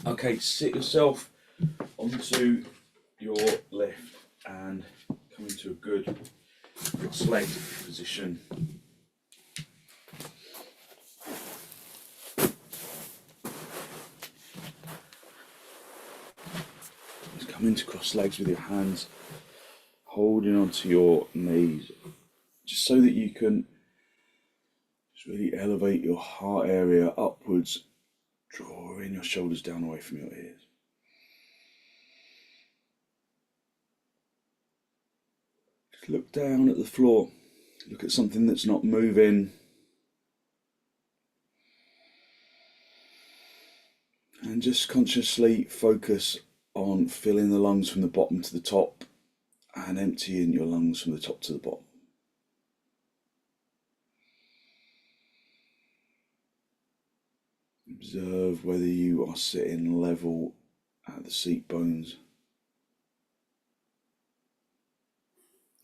Okay, sit yourself onto your left and come into a good cross-legged position. Just come into cross legs with your hands holding onto your knees, just so that you can just really elevate your heart area upwards, drawing your shoulders down away from your ears. Just look down at the floor, look at something that's not moving, and just consciously focus on filling the lungs from the bottom to the top and emptying your lungs from the top to the bottom. Observe whether you are sitting level at the seat bones,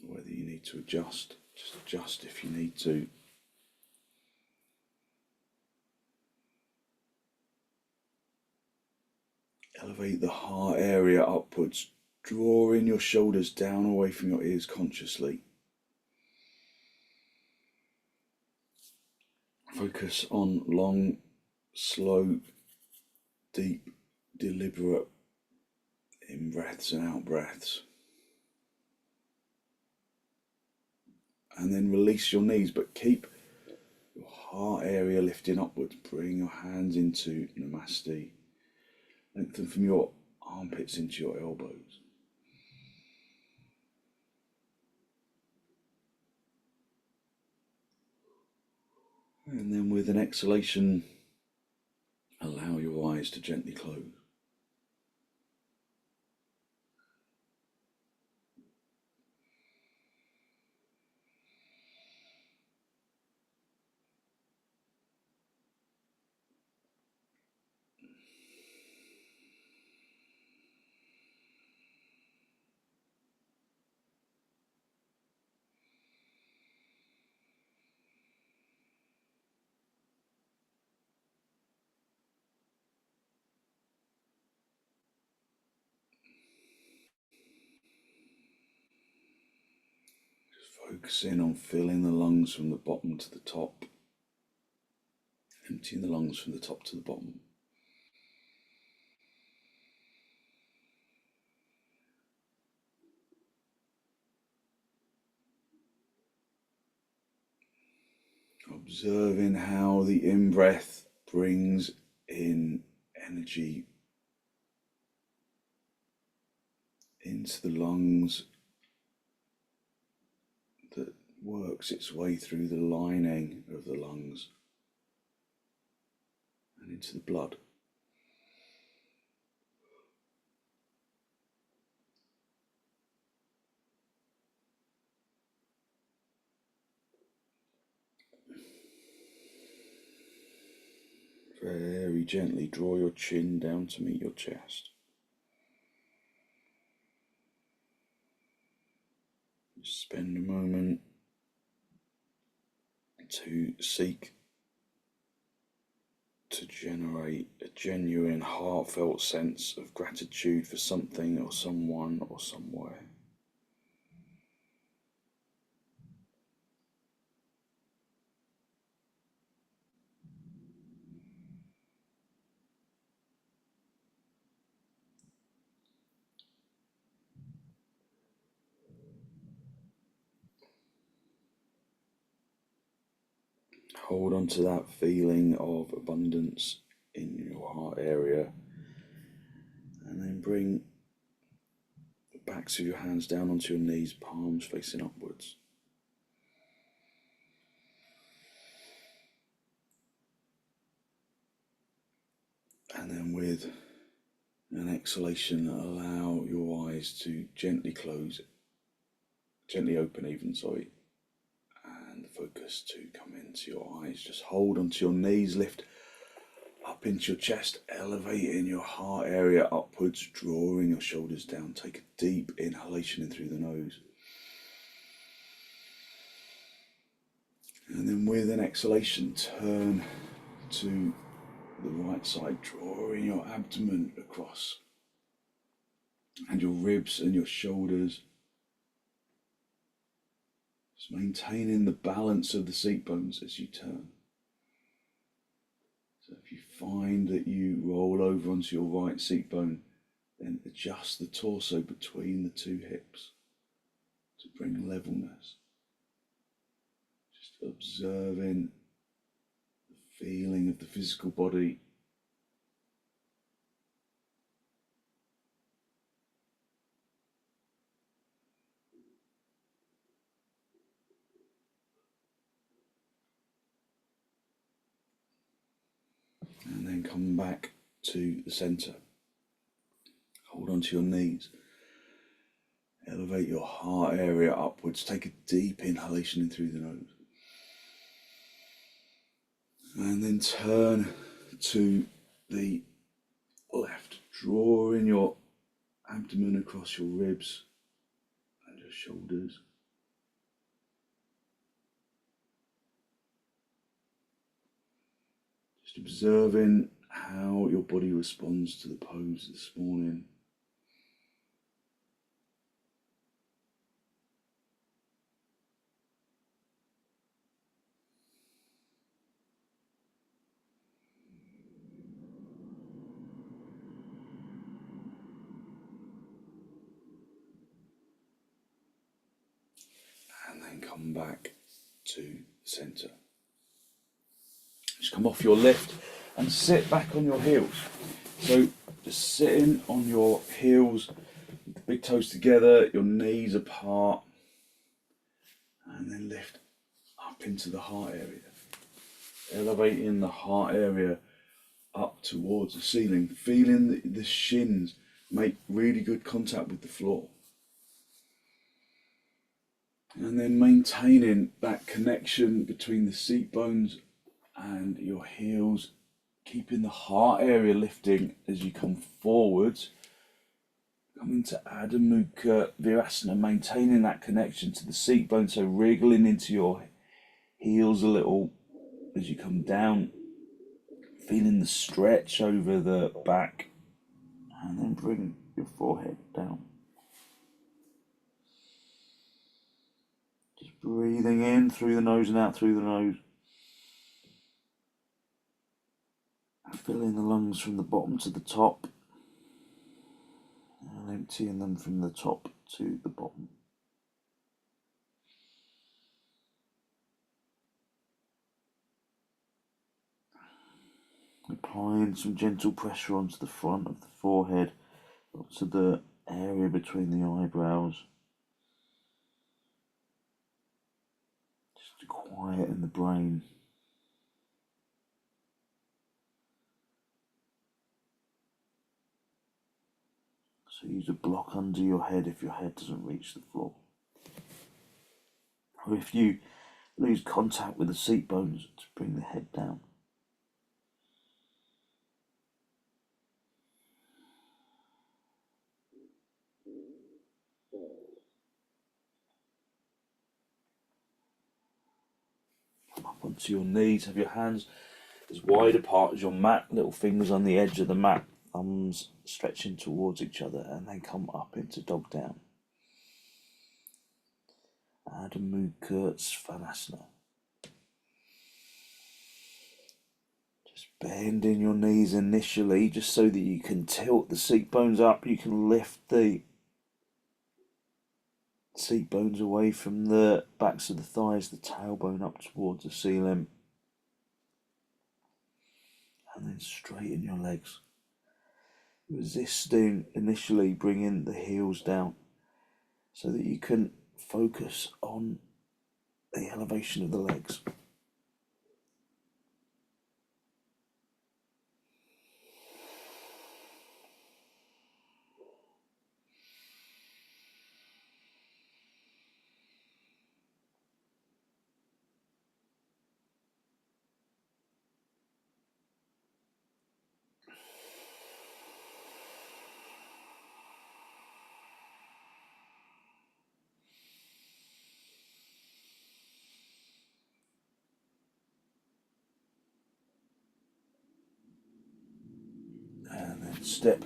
or whether you need to adjust. Just adjust if you need to. Elevate the heart area upwards, drawing your shoulders down away from your ears consciously. Focus on long, slow, deep, deliberate in-breaths and out-breaths. And then release your knees, but keep your heart area lifting upwards. Bring your hands into Namaste. Lengthen from your armpits into your elbows. And then with an exhalation, allow your eyes to gently close. Focusing on filling the lungs from the bottom to the top, emptying the lungs from the top to the bottom. Observing how the in-breath brings in energy into the lungs that works its way through the lining of the lungs and into the blood. Very gently draw your chin down to meet your chest. Just spend a moment to seek to generate a genuine, heartfelt sense of gratitude for something or someone or somewhere. Hold on to that feeling of abundance in your heart area, and then bring the backs of your hands down onto your knees, palms facing upwards. And then with an exhalation, allow your eyes to gently close, gently open even, sorry, and the focus to come into your eyes. Just hold onto your knees, lift up into your chest, elevating your heart area upwards, drawing your shoulders down. Take a deep inhalation in through the nose. And then with an exhalation, turn to the right side, drawing your abdomen across, and your ribs and your shoulders. Just maintaining the balance of the seat bones as you turn. So if you find that you roll over onto your right seat bone, then adjust the torso between the two hips to bring levelness. Just observing the feeling of the physical body. And then come back to the center. Hold onto your knees. Elevate your heart area upwards. Take a deep inhalation in through the nose. And then turn to the left, drawing your abdomen across your ribs and your shoulders. Just observing how your body responds to the pose this morning. And then come back to the center. Just come off your lift and sit back on your heels. So just sitting on your heels, with the big toes together, your knees apart, and then lift up into the heart area. Elevating the heart area up towards the ceiling, feeling the shins make really good contact with the floor. And then maintaining that connection between the seat bones and your heels, keeping the heart area lifting as you come forwards. Coming to Adho Mukha Virasana, maintaining that connection to the seat bone, so wriggling into your heels a little as you come down, feeling the stretch over the back, and then bring your forehead down. Just breathing in through the nose and out through the nose. Filling the lungs from the bottom to the top, and emptying them from the top to the bottom. Applying some gentle pressure onto the front of the forehead, onto the area between the eyebrows, just to quieten the brain. So use a block under your head if your head doesn't reach the floor. Or if you lose contact with the seat bones, to bring the head down. Come up onto your knees, have your hands as wide apart as your mat, little fingers on the edge of the mat, thumbs stretching towards each other, and then come up into dog down. Adho Mukha Svanasana. Just bending your knees initially, just so that you can tilt the seat bones up. You can lift the seat bones away from the backs of the thighs, the tailbone up towards the ceiling. And then straighten your legs. Resisting initially bringing the heels down so that you can focus on the elevation of the legs. Step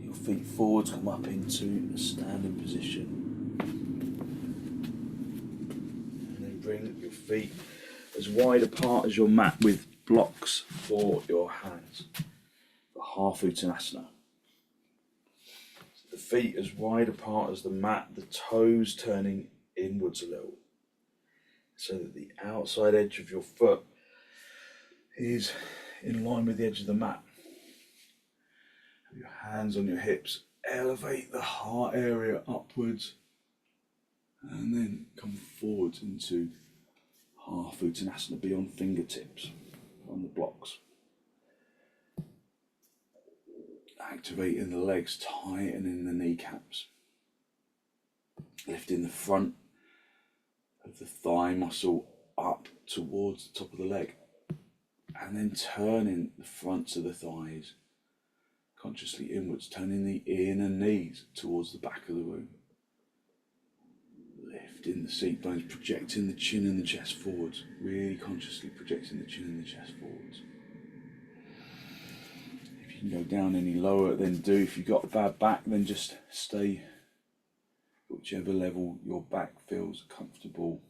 your feet forwards, come up into a standing position. And then bring your feet as wide apart as your mat with blocks for your hands. For half uttanasana. So the feet as wide apart as the mat, the toes turning inwards a little. So that the outside edge of your foot is in line with the edge of the mat. Have your hands on your hips, elevate the heart area upwards, and then come forwards into half uttanasana, beyond fingertips on the blocks. Activating the legs, tightening the kneecaps, lifting the front of the thigh muscle up towards the top of the leg, and then turning the fronts of the thighs consciously inwards, turning the inner knees towards the back of the room, lifting the seat bones, projecting the chin and the chest forwards, really consciously projecting the chin and the chest forwards. If you can go down any lower, then do. If you've got a bad back, then just stay at whichever level your back feels comfortable.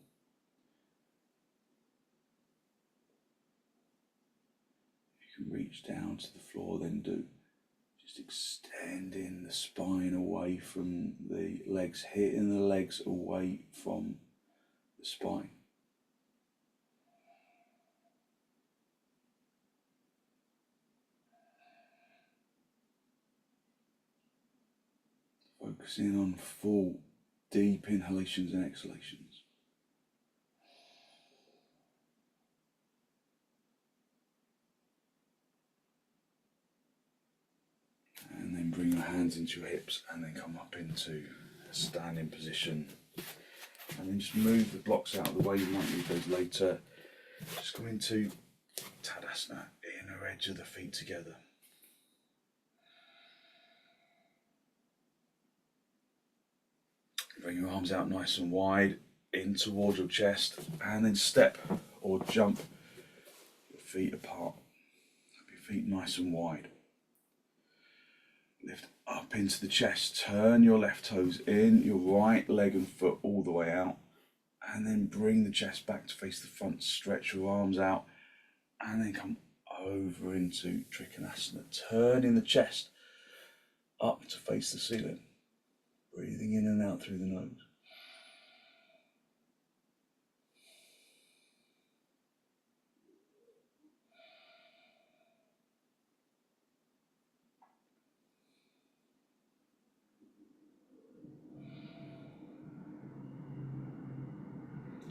If you can reach down to the floor, then do. Just extending the spine away from the legs, hitting the legs away from the spine. Focusing on full, deep inhalations and exhalations. And then bring your hands into your hips and then come up into a standing position. And then just move the blocks out of the way, you might need those later. Just come into tadasana, inner edge of the feet together. Bring your arms out nice and wide, in towards your chest, and then step or jump your feet apart. Keep your feet nice and wide. Lift up into the chest, turn your left toes in, your right leg and foot all the way out, and then bring the chest back to face the front, stretch your arms out, and then come over into trikonasana, turning the chest up to face the ceiling, breathing in and out through the nose.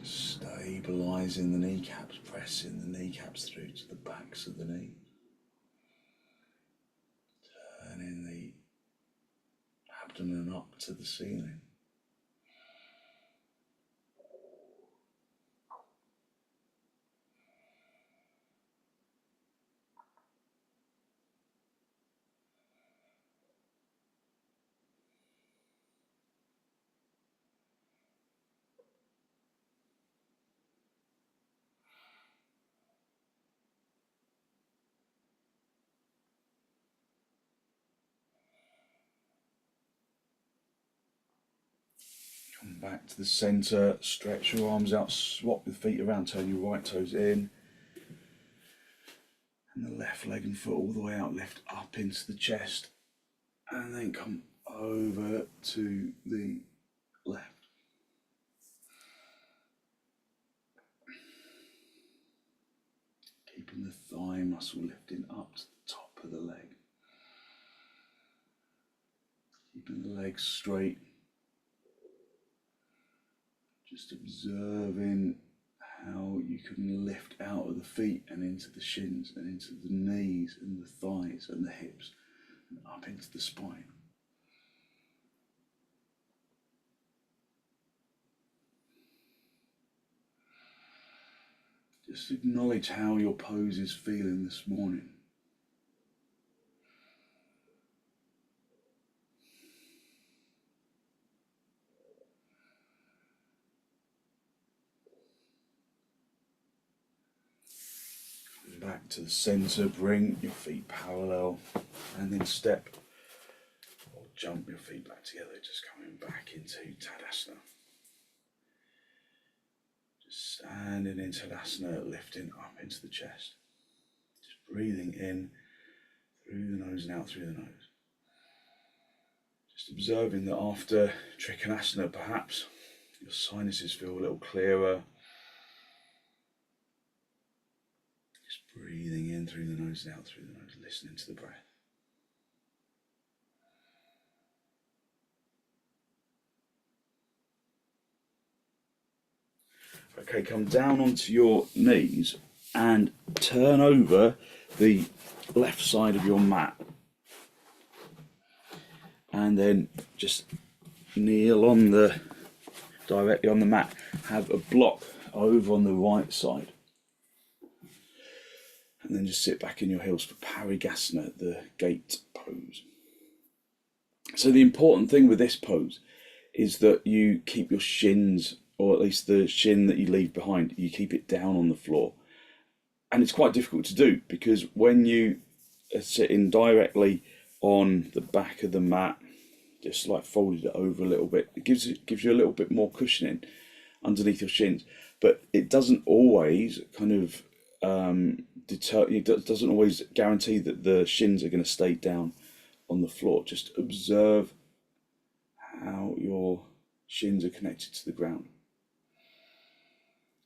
Stabilising the kneecaps, pressing the kneecaps through to the backs of the knees. Turning the abdomen up to the ceiling. Come back to the centre, stretch your arms out, swap the feet around, turn your right toes in. And the left leg and foot all the way out, lift up into the chest. And then come over to the left. Keeping the thigh muscle lifting up to the top of the leg. Keeping the legs straight. Just observing how you can lift out of the feet and into the shins and into the knees and the thighs and the hips and up into the spine. Just acknowledge how your pose is feeling this morning. back to the centre, bring your feet parallel, and then step or jump your feet back together, just coming back into tadasana. Just standing in tadasana, lifting up into the chest. Just breathing in through the nose and out through the nose. Just observing that after trikonasana, perhaps your sinuses feel a little clearer. Just breathing in through the nose and out through the nose, listening to the breath. Okay, come down onto your knees and turn over the left side of your mat. And then just kneel on directly on the mat. Have a block over on the right side. And then just sit back in your heels for parighasana, the gate pose. So the important thing with this pose is that you keep your shins, or at least the shin that you leave behind, you keep it down on the floor. And it's quite difficult to do because when you are sitting directly on the back of the mat, just like folded it over a little bit, it gives you a little bit more cushioning underneath your shins. But it doesn't always kind of it doesn't always guarantee that the shins are going to stay down on the floor. Just observe how your shins are connected to the ground.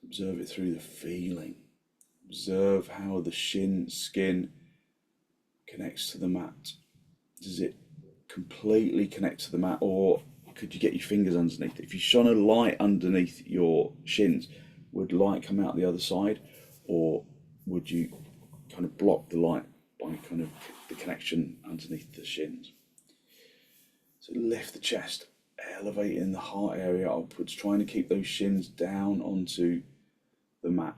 Observe it through the feeling. Observe how the shin skin connects to the mat. Does it completely connect to the mat, or could you get your fingers underneath it? If you shone a light underneath your shins, would light come out the other side, or would you kind of block the light by kind of the connection underneath the shins? So lift the chest, elevating the heart area upwards, trying to keep those shins down onto the mat.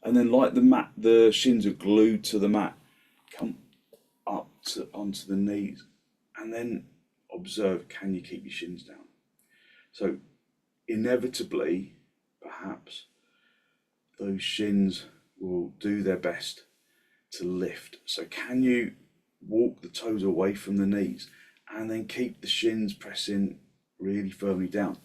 And then like the mat, the shins are glued to the mat, come up onto the knees, and then observe, can you keep your shins down? So inevitably, perhaps, those shins will do their best to lift. So can you walk the toes away from the knees and then keep the shins pressing really firmly down?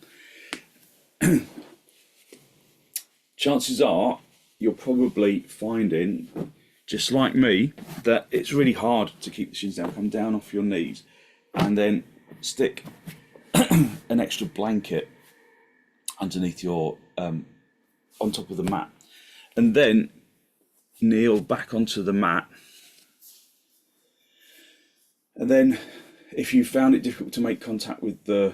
Chances are you're probably finding, just like me, that it's really hard to keep the shins down. Come down off your knees and then stick an extra blanket underneath your on top of the mat, and then kneel back onto the mat. And then if you found it difficult to make contact with the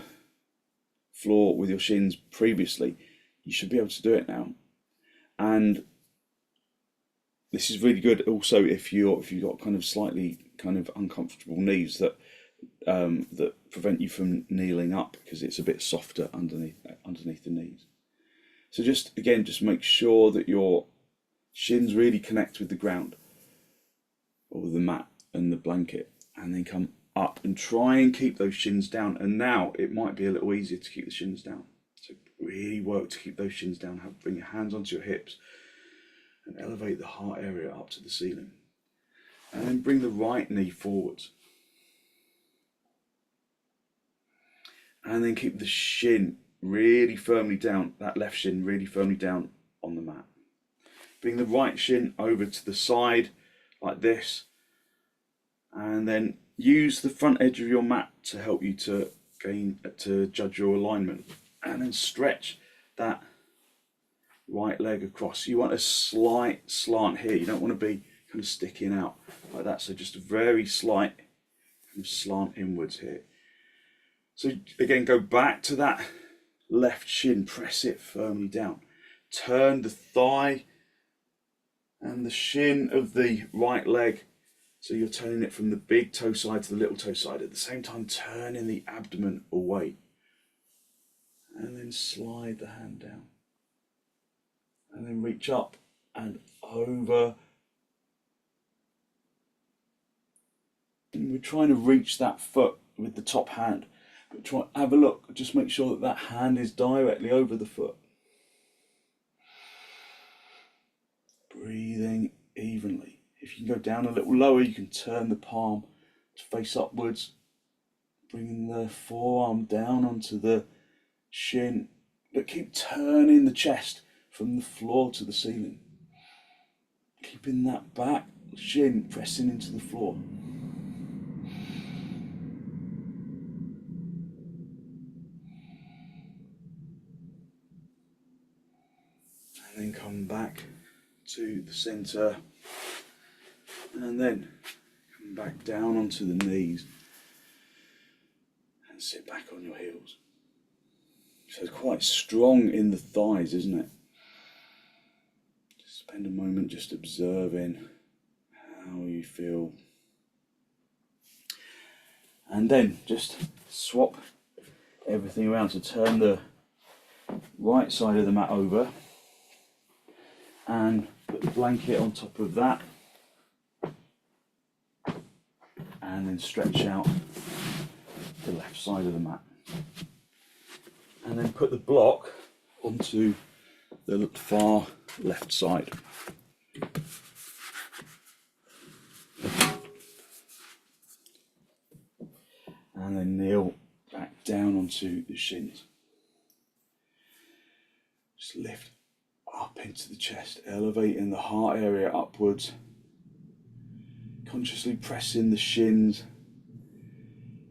floor with your shins previously, you should be able to do it now. And this is really good also if you've got kind of slightly kind of uncomfortable knees that that prevent you from kneeling up, because it's a bit softer underneath the knees. So just make sure that your shins really connect with the ground or with the mat and the blanket, and then come up and try and keep those shins down. And now it might be a little easier to keep the shins down. So really work to keep those shins down. Bring your hands onto your hips and elevate the heart area up to the ceiling. And then bring the right knee forwards. And then keep the shin really firmly down, that left shin really firmly down on the mat. Bring the right shin over to the side like this, and then use the front edge of your mat to help you to judge your alignment, and then stretch that right leg across. You want a slight slant here. You don't want to be kind of sticking out like that. So just a very slight kind of slant inwards here. So again, go back to that left shin, press it firmly down. Turn the thigh and the shin of the right leg, so you're turning it from the big toe side to the little toe side, at the same time turning the abdomen away. And then slide the hand down. And then reach up and over. And we're trying to reach that foot with the top hand. But have a look, just make sure that hand is directly over the foot. Breathing If you can go down a little lower, you can turn the palm to face upwards, bringing the forearm down onto the shin, but keep turning the chest from the floor to the ceiling. Keeping that back shin pressing into the floor. And then come back to the center, and then come back down onto the knees and sit back on your heels. So it's quite strong in the thighs, isn't it? Just spend a moment just observing how you feel. And then just swap everything around. So turn the right side of the mat over and put the blanket on top of that, and then stretch out the left side of the mat, and then put the block onto the far left side. And then kneel back down onto the shins. Just lift up into the chest, elevating the heart area upwards, consciously pressing the shins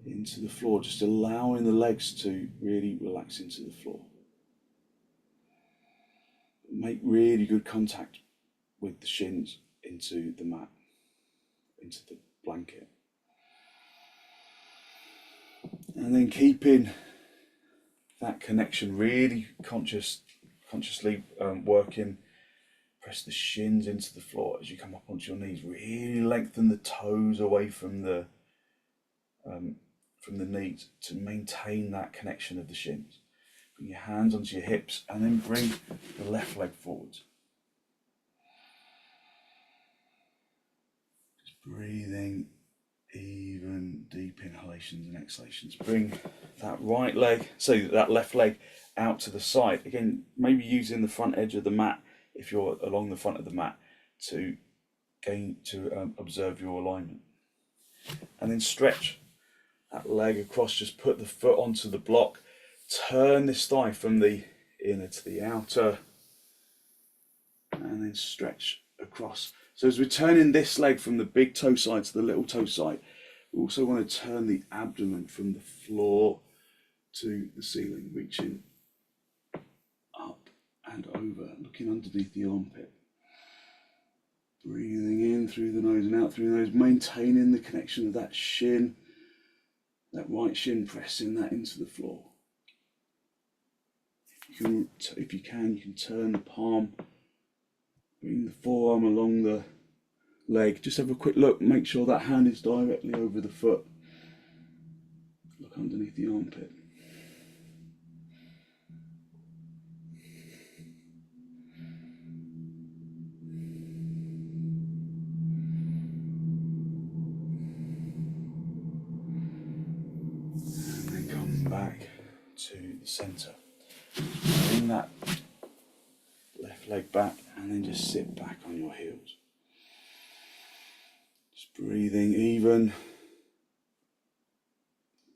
into the floor, just allowing the legs to really relax into the floor. Make really good contact with the shins into the mat, into the blanket. And then keeping that connection, really consciously working, press the shins into the floor as you come up onto your knees. Really lengthen the toes away from the knees to maintain that connection of the shins. Bring your hands onto your hips and then bring the left leg forwards. Just breathing even deep inhalations and exhalations. Bring that right leg, so that left leg out to the side. Again, maybe using the front edge of the mat if you're along the front of the mat to observe your alignment. And then stretch that leg across. Just put the foot onto the block. Turn this thigh from the inner to the outer, and then stretch across. So as we're turning this leg from the big toe side to the little toe side, we also want to turn the abdomen from the floor to the ceiling, reaching up and over, looking underneath the armpit. Breathing in through the nose and out through the nose, maintaining the connection of that shin, that right shin, pressing that into the floor. If you can, you can turn the palm, bring the forearm along the leg. Just have a quick look, make sure that hand is directly over the foot. Look underneath the armpit. And then come back to the center. Bring that left leg back and then just sit back on your heels. Just breathing even,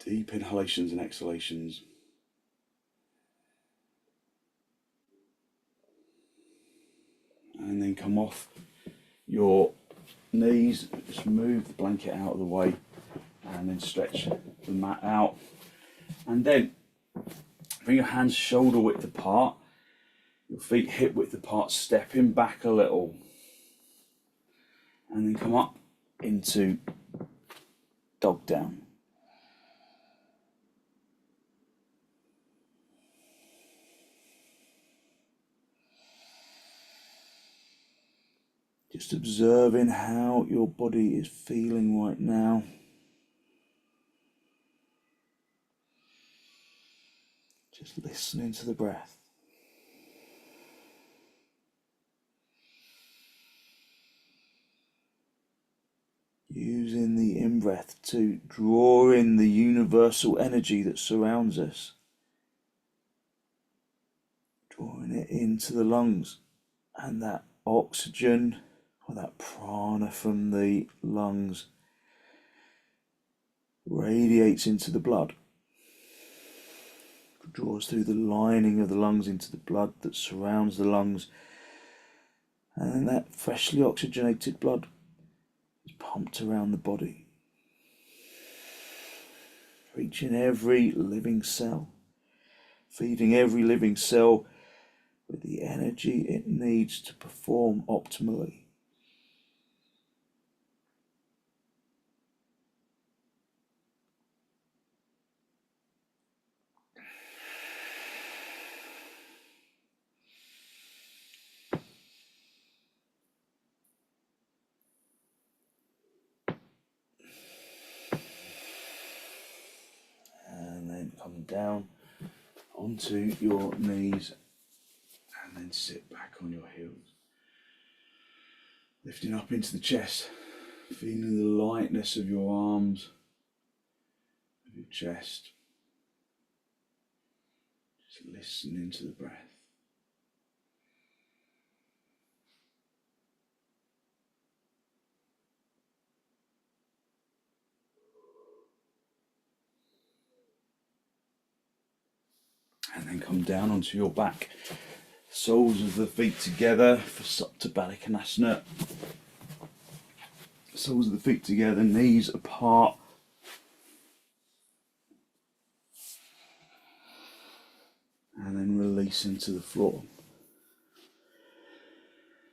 deep inhalations and exhalations. And then come off your knees, just move the blanket out of the way and then stretch the mat out. And then bring your hands shoulder width apart, your feet hip width apart, stepping back a little. And then come up into dog down. Just observing how your body is feeling right now. Just listening to the breath. Using the in-breath to draw in the universal energy that surrounds us. Drawing it into the lungs, and that oxygen Or that prana from the lungs radiates into the blood, draws through the lining of the lungs into the blood that surrounds the lungs, and then that freshly oxygenated blood is pumped around the body, reaching every living cell, feeding every living cell with the energy it needs to perform optimally. And then come down onto your knees and then sit back on your heels. Lifting up into the chest, feeling the lightness of your arms, of your chest. Just listening to the breath. And then come down onto your back. Soles of the feet together for supta konasana. Soles of the feet together, knees apart. And then release into the floor.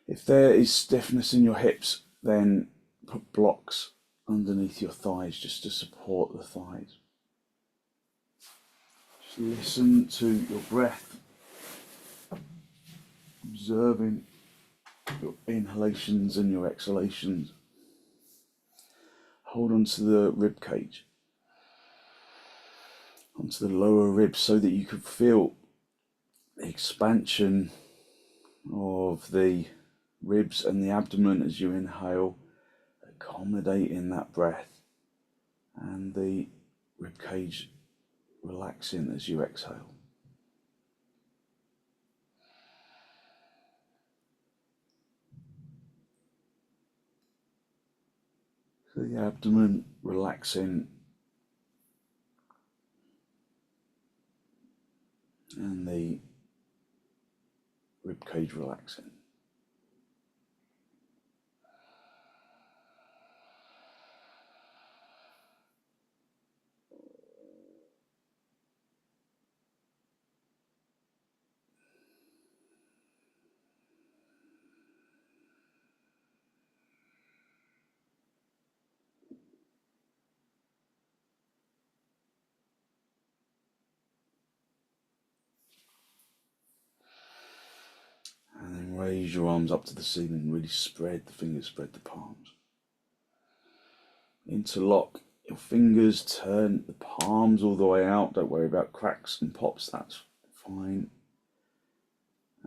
If there is stiffness in your hips, then put blocks underneath your thighs just to support the thighs. Just listen to your breath, observing your inhalations and your exhalations. Hold on to the rib cage, onto the lower ribs, so that you can feel the expansion of the ribs and the abdomen as you inhale, accommodating that breath, and the rib cage relaxing as you exhale. So the abdomen relaxing and the rib cage relaxing. And then raise your arms up to the ceiling, really spread the fingers, spread the palms. Interlock your fingers, turn the palms all the way out, don't worry about cracks and pops, that's fine.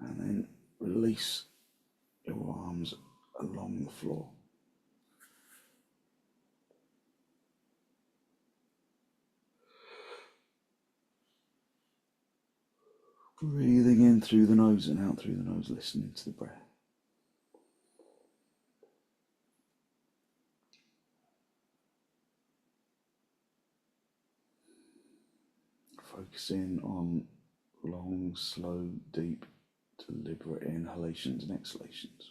And then release your arms along the floor. Breathing in through the nose and out through the nose, listening to the breath. Focusing on long, slow, deep, deliberate inhalations and exhalations.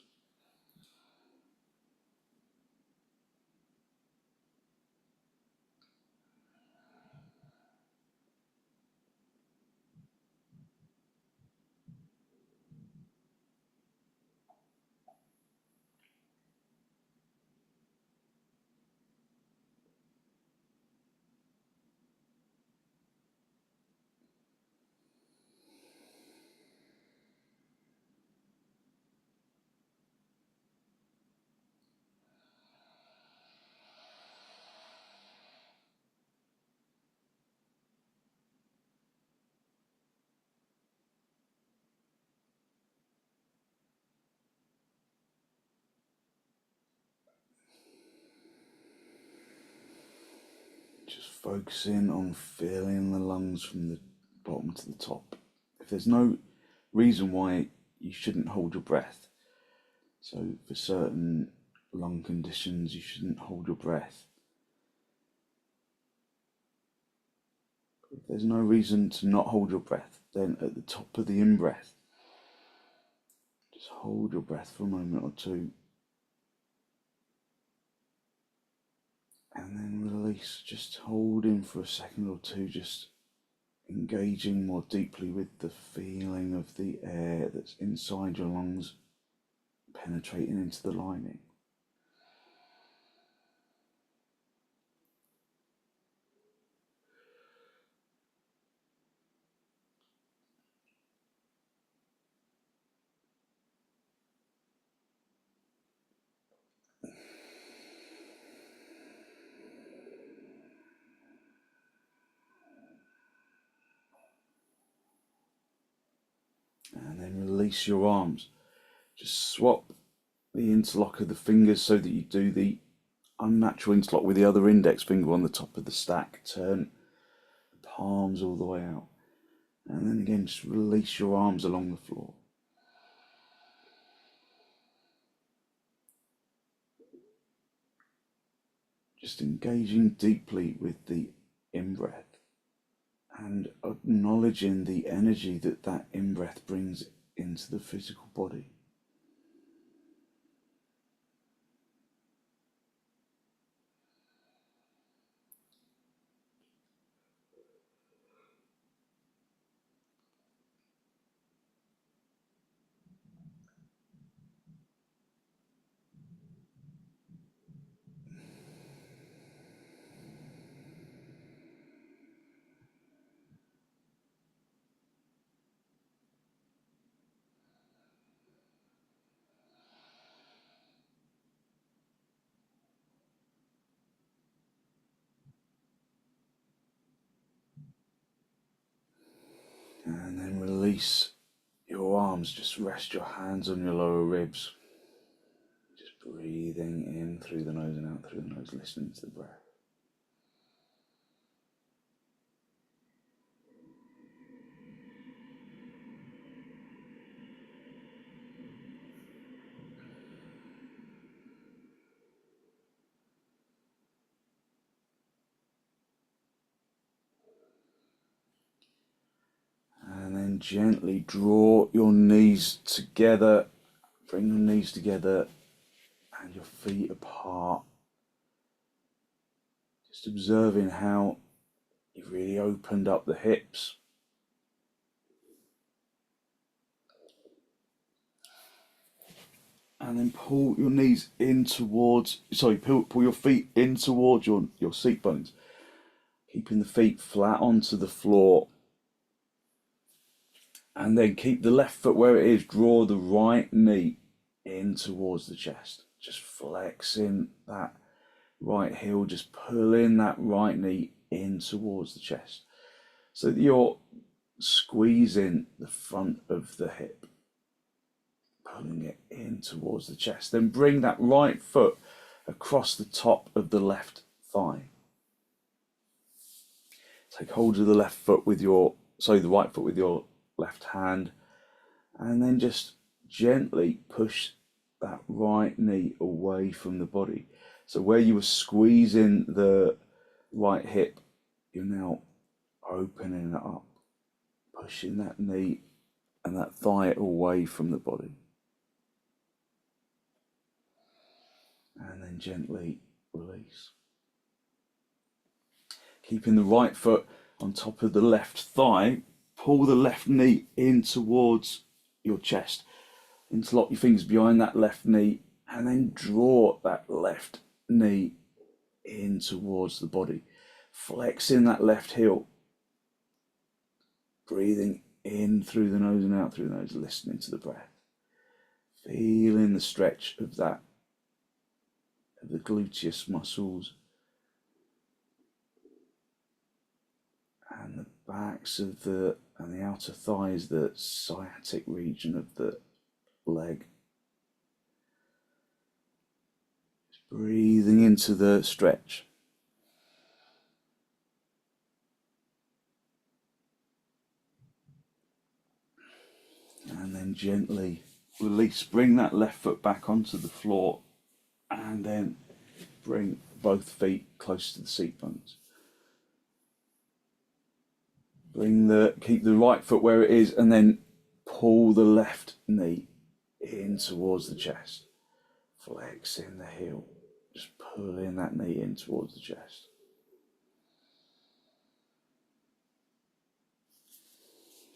Just focusing on feeling the lungs from the bottom to the top. If there's no reason why you shouldn't hold your breath, So for certain lung conditions, you shouldn't hold your breath. If there's no reason to not hold your breath, then at the top of the in-breath, just hold your breath for a moment or two. And then release, just hold in for a second or two, just engaging more deeply with the feeling of the air that's inside your lungs, penetrating into the lining. And then release your arms. Just swap the interlock of the fingers so that you do the unnatural interlock with the other index finger on the top of the stack. Turn the palms all the way out. And then again, just release your arms along the floor. Just engaging deeply with the in-breath and acknowledging the energy that that in-breath brings into the physical body. And then release your arms, just rest your hands on your lower ribs. Just breathing in through the nose and out through the nose, listening to the breath. And then gently draw your knees together, bring your knees together and your feet apart. Just observing how you've really opened up the hips. And then pull your knees in towards, pull your feet in towards your seat bones. Keeping the feet flat onto the floor. And then keep the left foot where it is. Draw the right knee in towards the chest. Just flexing that right heel, just pulling that right knee in towards the chest. So that you're squeezing the front of the hip. Pulling it in towards the chest. Then bring that right foot across the top of the left thigh. Take hold of the right foot with your left hand, and then just gently push that right knee away from the body. So where you were squeezing the right hip, you're now opening it up, pushing that knee and that thigh away from the body. And then gently release. Keeping the right foot on top of the left thigh, pull the left knee in towards your chest. Interlock your fingers behind that left knee and then draw that left knee in towards the body. Flexing that left heel. Breathing in through the nose and out through the nose, listening to the breath. Feeling the stretch of the gluteus muscles and the backs of and the outer thighs, the sciatic region of the leg. Just breathing into the stretch. And then gently release, bring that left foot back onto the floor, and then bring both feet close to the seat bones. Keep the right foot where it is, and then pull the left knee in towards the chest. Flexing the heel, just pulling that knee in towards the chest.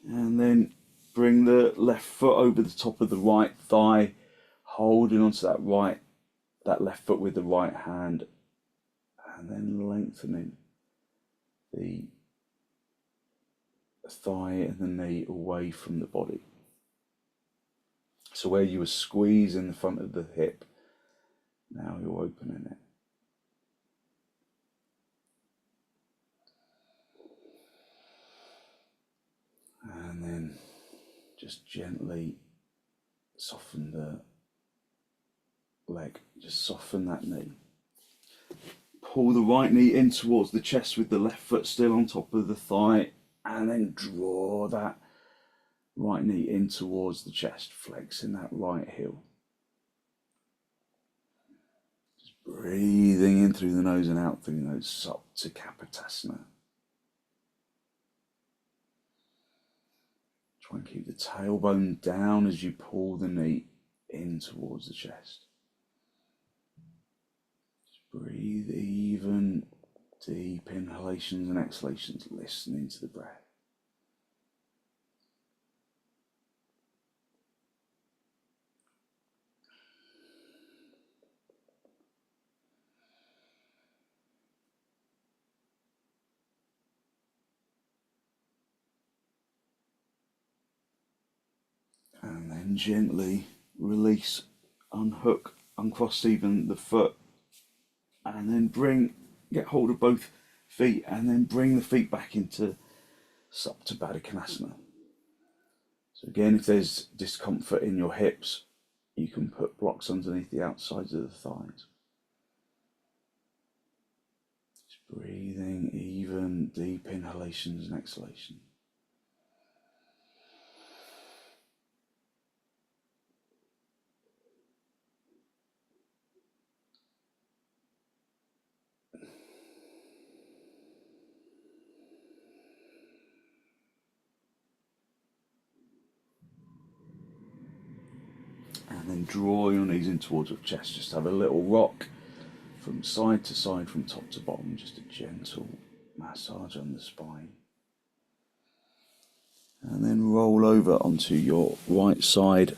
And then bring the left foot over the top of the right thigh, holding onto that left foot with the right hand, and then lengthening the thigh and the knee away from the body. So where you were squeezing the front of the hip, now you're opening it. And then just gently soften the leg, just soften that knee. Pull the right knee in towards the chest with the left foot still on top of the thigh, and then draw that right knee in towards the chest, flexing that right heel. Just breathing in through the nose and out through the nose, supta kapotasana. Try and keep the tailbone down as you pull the knee in towards the chest. Just breathe even, deep inhalations and exhalations, listening to the breath. And then gently release, unhook, uncross even the foot, and then get hold of both feet, and then bring the feet back into supta baddha. So again, if there's discomfort in your hips, you can put blocks underneath the outsides of the thighs. Just breathing even, deep inhalations and exhalations. And then draw your knees in towards your chest. Just have a little rock from side to side, from top to bottom. Just a gentle massage on the spine. And then roll over onto your right side.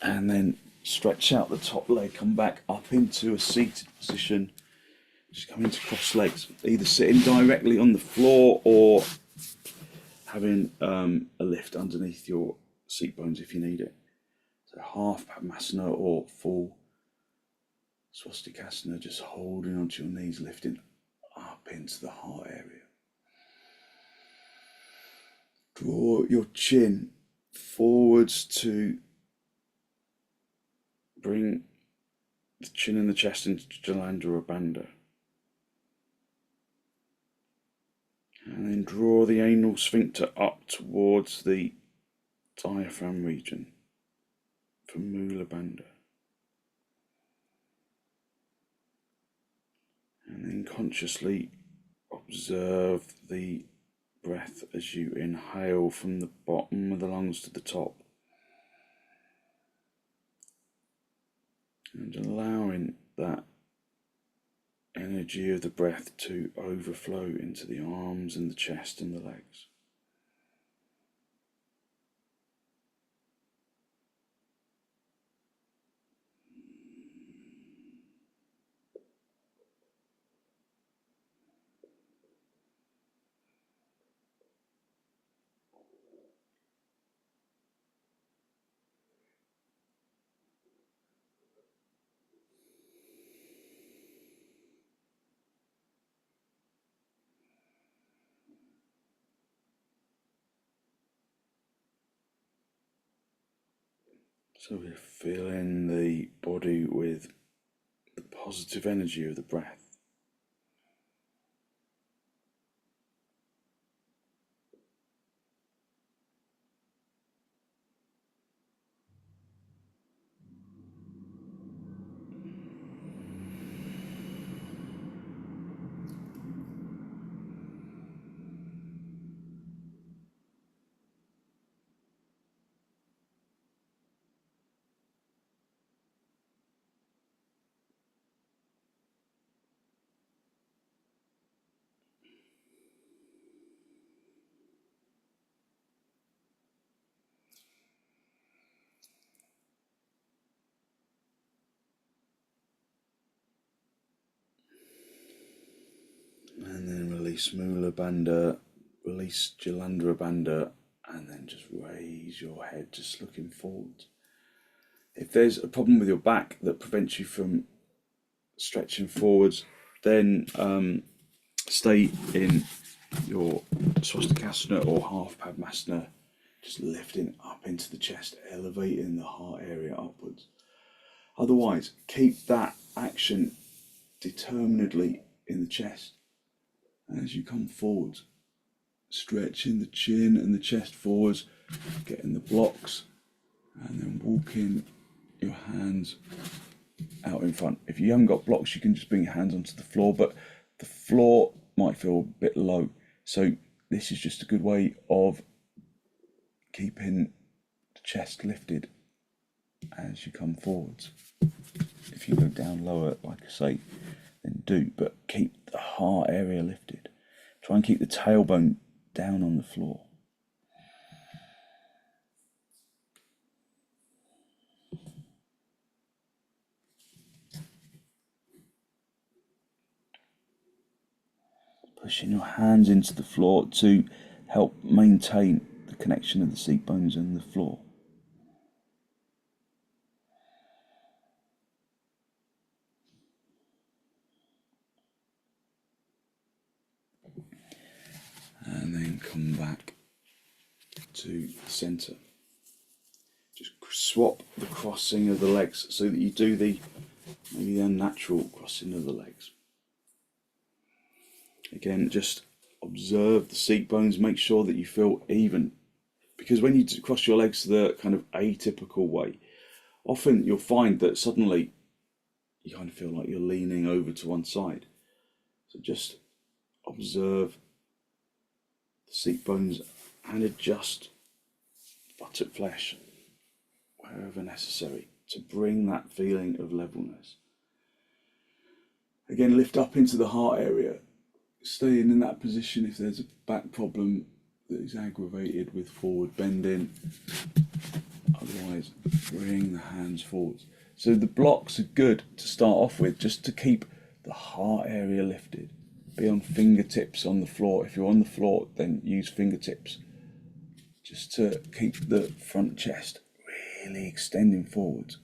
And then stretch out the top leg. Come back up into a seated position. Just come into cross legs. Either sitting directly on the floor or having a lift underneath your seat bones if you need it. So half padmasana or full swastikasana, just holding onto your knees, lifting up into the heart area. Draw your chin forwards to bring the chin and the chest into Jalanda or Bandha. And then draw the anal sphincter up towards the diaphragm region from Mula Bandha. And then consciously observe the breath as you inhale from the bottom of the lungs to the top. And allowing that energy of the breath to overflow into the arms and the chest and the legs. So we're filling the body with the positive energy of the breath. release Mula Bandha, release Jalandhara Bandha, and then just raise your head, just looking forward. If there's a problem with your back that prevents you from stretching forwards, then stay in your swastikasana or half padmasana, just lifting up into the chest, elevating the heart area upwards. Otherwise, keep that action determinedly in the chest. And as you come forwards, stretching the chin and the chest forwards, getting the blocks, and then walking your hands out in front. If you haven't got blocks, you can just bring your hands onto the floor, but the floor might feel a bit low. So this is just a good way of keeping the chest lifted as you come forwards. If you go down lower, like I say, then do, but keep the heart area lifted. Try and keep the tailbone down on the floor. Pushing your hands into the floor to help maintain the connection of the seat bones and the floor. And then come back to the centre. Just swap the crossing of the legs so that you do maybe the unnatural crossing of the legs. Again, just observe the seat bones, make sure that you feel even. Because when you cross your legs the kind of atypical way, often you'll find that suddenly you kind of feel like you're leaning over to one side. So just observe the seat bones and adjust buttock flesh wherever necessary to bring that feeling of levelness. Again, lift up into the heart area, staying in that position if there's a back problem that is aggravated with forward bending. Otherwise, bring the hands forwards. So the blocks are good to start off with, just to keep the heart area lifted. Be on fingertips on the floor. If you're on the floor, then use fingertips, just to keep the front chest really extending forwards.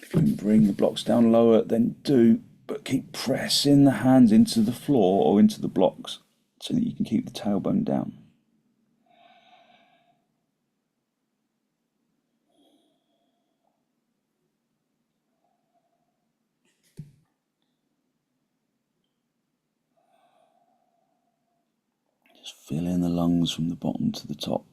If you can bring the blocks down lower, then do, but keep pressing the hands into the floor or into the blocks so that you can keep the tailbone down. Just filling the lungs from the bottom to the top.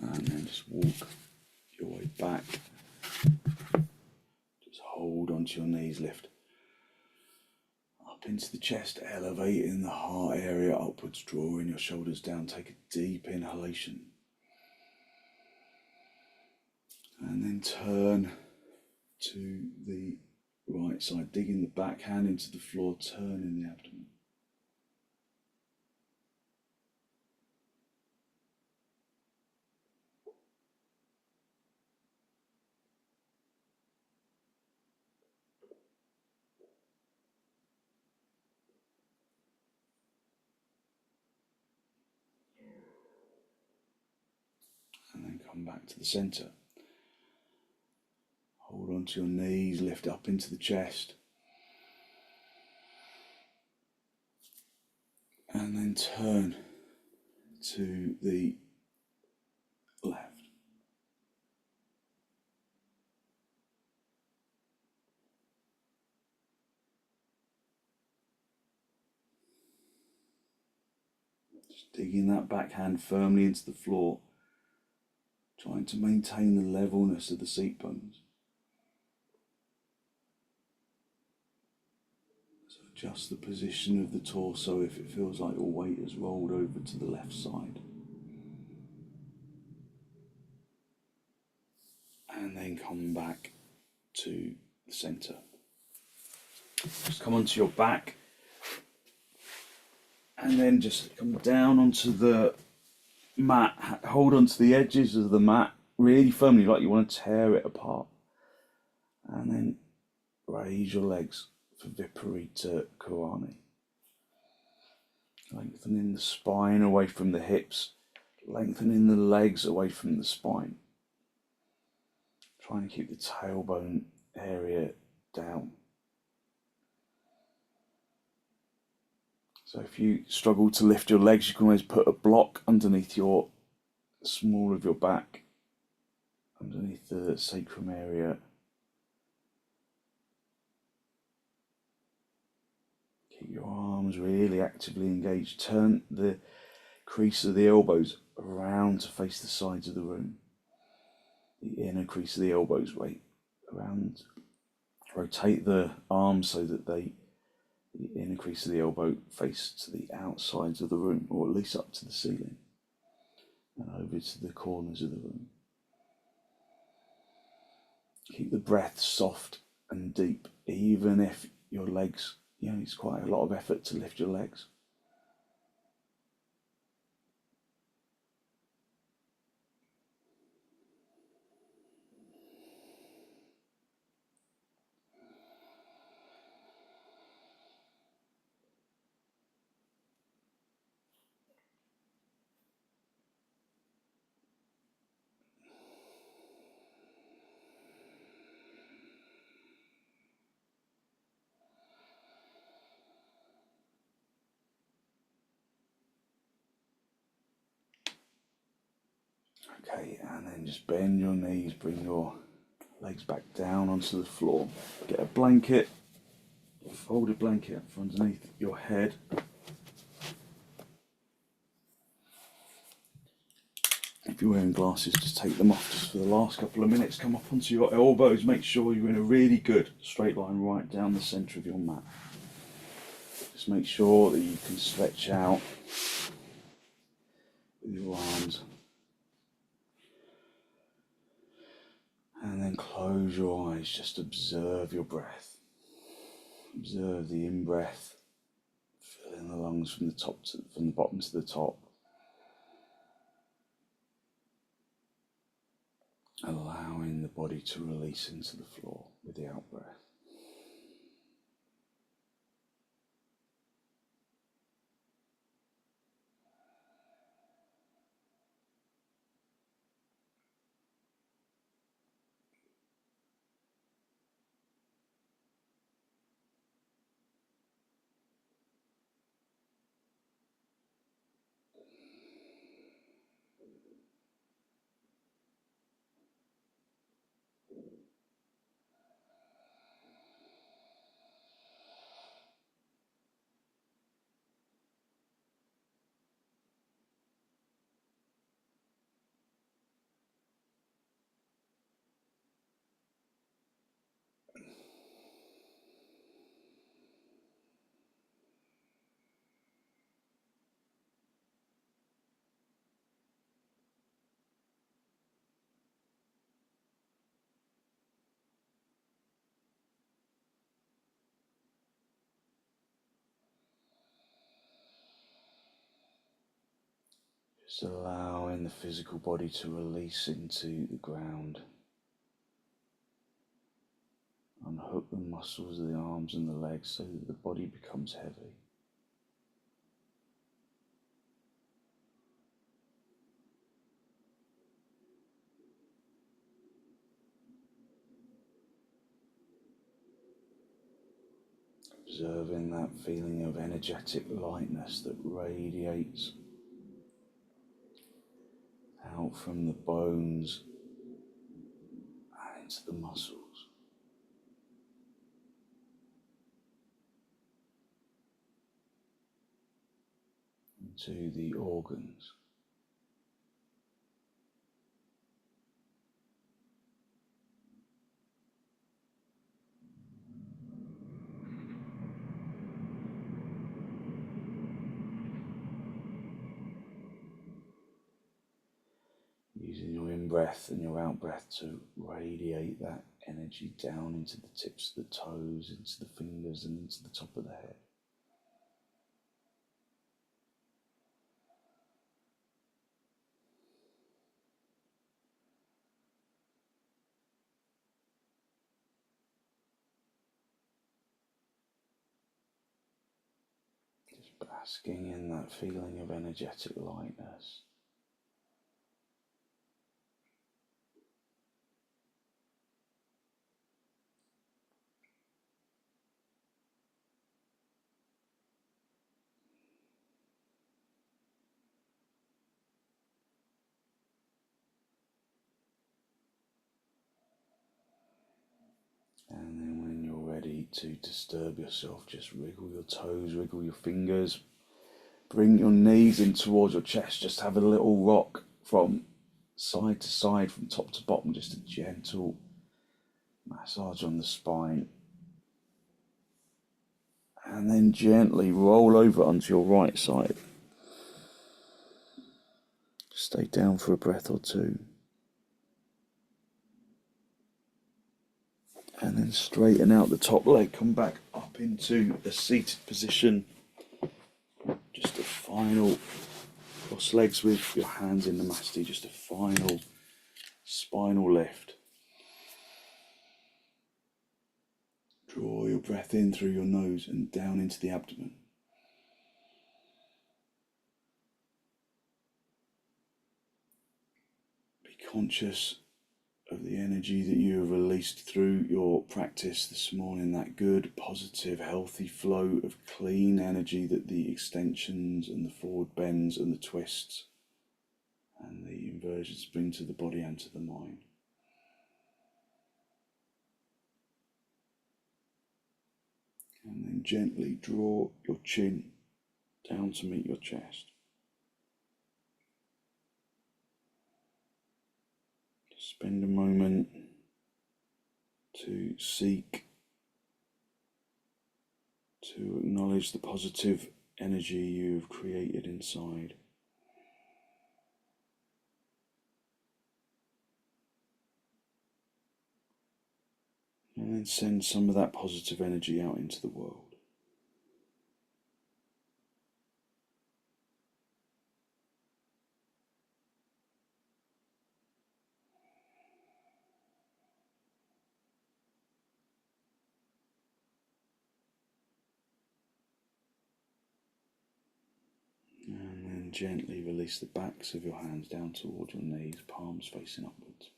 And then just walk your way back. Just hold onto your knees, lift up into the chest, elevating the heart area upwards, drawing your shoulders down. Take a deep inhalation. And then turn to the right side, digging the back hand into the floor, turning the abdomen. And then come back to the centre. Hold on to your knees, lift up into the chest. And then turn to the left. Just digging that back hand firmly into the floor, trying to maintain the levelness of the seat bones. So adjust the position of the torso if it feels like your weight has rolled over to the left side. and then come back to the centre. Just come onto your back and then just come down onto the mat. Hold onto the edges of the mat really firmly, like you want to tear it apart. And then raise your legs for viparita karanhi. Lengthening the spine away from the hips, lengthening the legs away from the spine. Trying to keep the tailbone area down. So if you struggle to lift your legs, you can always put a block underneath your small of your back, underneath the sacrum area. Keep your arms really actively engaged. Turn the crease of the elbows around to face the sides of the room. The inner crease of the elbows around. Rotate the arms so that the inner crease of the elbow face to the outsides of the room, or at least up to the ceiling, and over to the corners of the room. Keep the breath soft and deep, even if your legs, it's quite a lot of effort to lift your legs. Okay, and then just bend your knees, bring your legs back down onto the floor. Get a blanket, a folded blanket up underneath your head. If you're wearing glasses, just take them off just for the last couple of minutes. Come up onto your elbows, make sure you're in a really good straight line right down the centre of your mat. Just make sure that you can stretch out with your arms. And then close your eyes, just observe your breath. Observe the in-breath, filling the lungs from the bottom to the top. Allowing the body to release into the floor with the out-breath. Just allowing the physical body to release into the ground. Unhook the muscles of the arms and the legs so that the body becomes heavy. Observing that feeling of energetic lightness that radiates out from the bones and into the muscles, into the organs. Using your in-breath and your out-breath to radiate that energy down into the tips of the toes, into the fingers and into the top of the head. Just basking in that feeling of energetic lightness. And then when you're ready to disturb yourself, just wriggle your toes, wriggle your fingers. Bring your knees in towards your chest. Just have a little rock from side to side, from top to bottom. Just a gentle massage on the spine. And then gently roll over onto your right side. Stay down for a breath or two. And then straighten out the top leg, come back up into a seated position. Just a final, cross legs with your hands in the masti, just a final spinal lift. Draw your breath in through your nose and down into the abdomen. Be conscious of the energy that you have released through your practice this morning, that good, positive, healthy flow of clean energy that the extensions and the forward bends and the twists and the inversions bring to the body and to the mind. And then gently draw your chin down to meet your chest. Spend a moment to seek to acknowledge the positive energy you've created inside. And then send some of that positive energy out into the world. And then gently release the backs of your hands down towards your knees, palms facing upwards.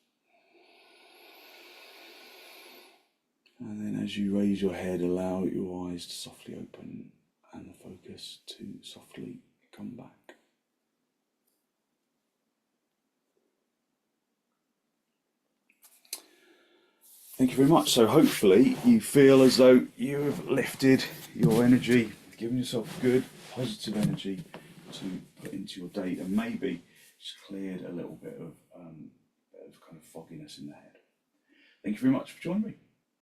And then as you raise your head, allow your eyes to softly open and the focus to softly come back. Thank you very much. So hopefully you feel as though you have lifted your energy, given yourself good, positive energy to put into your day, and maybe just cleared a little bit of kind of fogginess in the head. Thank you very much for joining me.